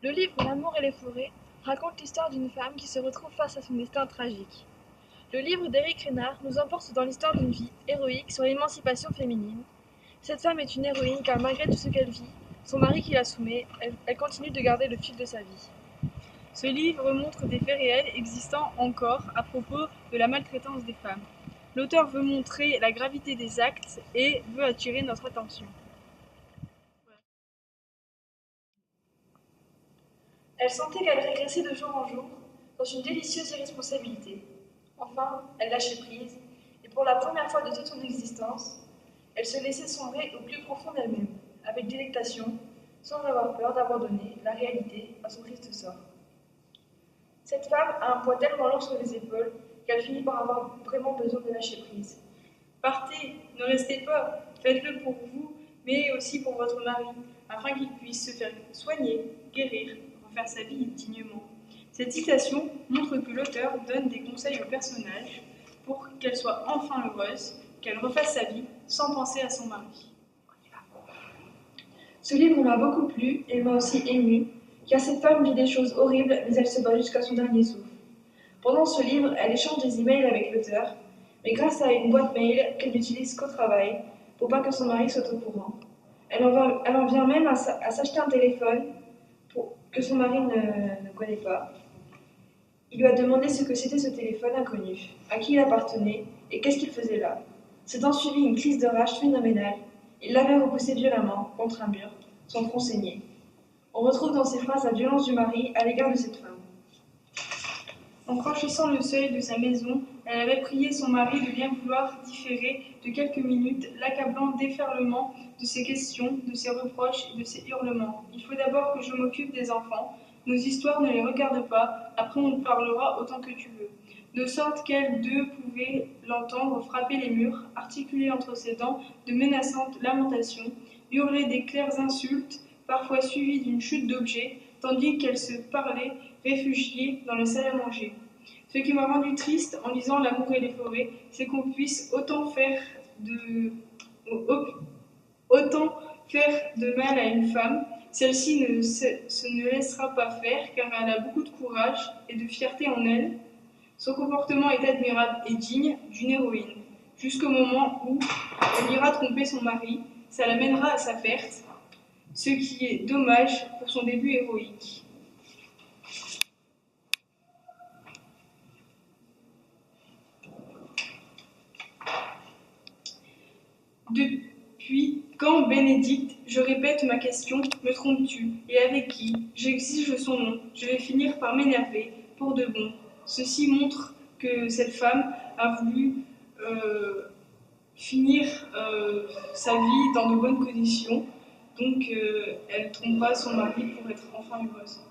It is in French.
Le livre L'amour et les forêts raconte l'histoire d'une femme qui se retrouve face à son destin tragique. Le livre d'Éric Renard nous emporte dans l'histoire d'une vie héroïque sur l'émancipation féminine. Cette femme est une héroïne car malgré tout ce qu'elle vit, son mari qui la soumet, elle continue de garder le fil de sa vie. Ce livre montre des faits réels existant encore à propos de la maltraitance des femmes. L'auteur veut montrer la gravité des actes et veut attirer notre attention. Elle sentait qu'elle régressait de jour en jour dans une délicieuse irresponsabilité. Enfin, elle lâchait prise, et pour la première fois de toute son existence, elle se laissait sombrer au plus profond d'elle-même, avec délectation, sans avoir peur d'abandonner la réalité à son triste sort. Cette femme a un poids tellement lourd sur les épaules qu'elle finit par avoir vraiment besoin de lâcher prise. Partez, ne restez pas, faites-le pour vous, mais aussi pour votre mari, afin qu'il puisse se faire soigner, guérir, refaire sa vie dignement. Cette citation montre que l'auteur donne des conseils au personnage pour qu'elle soit enfin heureuse, qu'elle refasse sa vie sans penser à son mari. Ce livre m'a beaucoup plu et m'a aussi ému, car cette femme vit des choses horribles, mais elle se bat jusqu'à son dernier souffle. Pendant ce livre, elle échange des emails avec l'auteur, mais grâce à une boîte mail qu'elle n'utilise qu'au travail, pour pas que son mari soit au courant. Elle en vient même à s'acheter un téléphone que son mari ne connaît pas. Il lui a demandé ce que c'était ce téléphone inconnu, à qui il appartenait et qu'est-ce qu'il faisait là. S'est ensuivie une crise de rage phénoménale. Il l'avait repoussé violemment contre un mur, son front saigné. On retrouve dans ses phrases la violence du mari à l'égard de cette femme. En franchissant le seuil de sa maison, elle avait prié son mari de bien vouloir différer de quelques minutes l'accablant déferlement de ses questions, de ses reproches et de ses hurlements. Il faut d'abord que je m'occupe des enfants. Nos histoires ne les regardent pas, après on parlera autant que tu veux. De sorte qu'elles deux pouvaient l'entendre frapper les murs, articuler entre ses dents de menaçantes lamentations, hurler des claires insultes, parfois suivies d'une chute d'objets, tandis qu'elles se parlaient réfugiées dans la salle à manger. Ce qui m'a rendu triste en lisant L'amour et les forêts, c'est qu'on puisse autant faire de mal à une femme. Celle-ci se ne laissera pas faire car elle a beaucoup de courage et de fierté en elle. Son comportement est admirable et digne d'une héroïne, jusqu'au moment où elle ira tromper son mari, ça l'amènera à sa perte, ce qui est dommage pour son début héroïque. Depuis quand, Bénédicte, je répète ma question, me trompes-tu? Et avec qui? J'exige son nom, je vais finir par m'énerver, pour de bon. Ceci montre que cette femme a voulu finir sa vie dans de bonnes conditions, donc elle ne trompe pas son mari pour être enfin heureuse.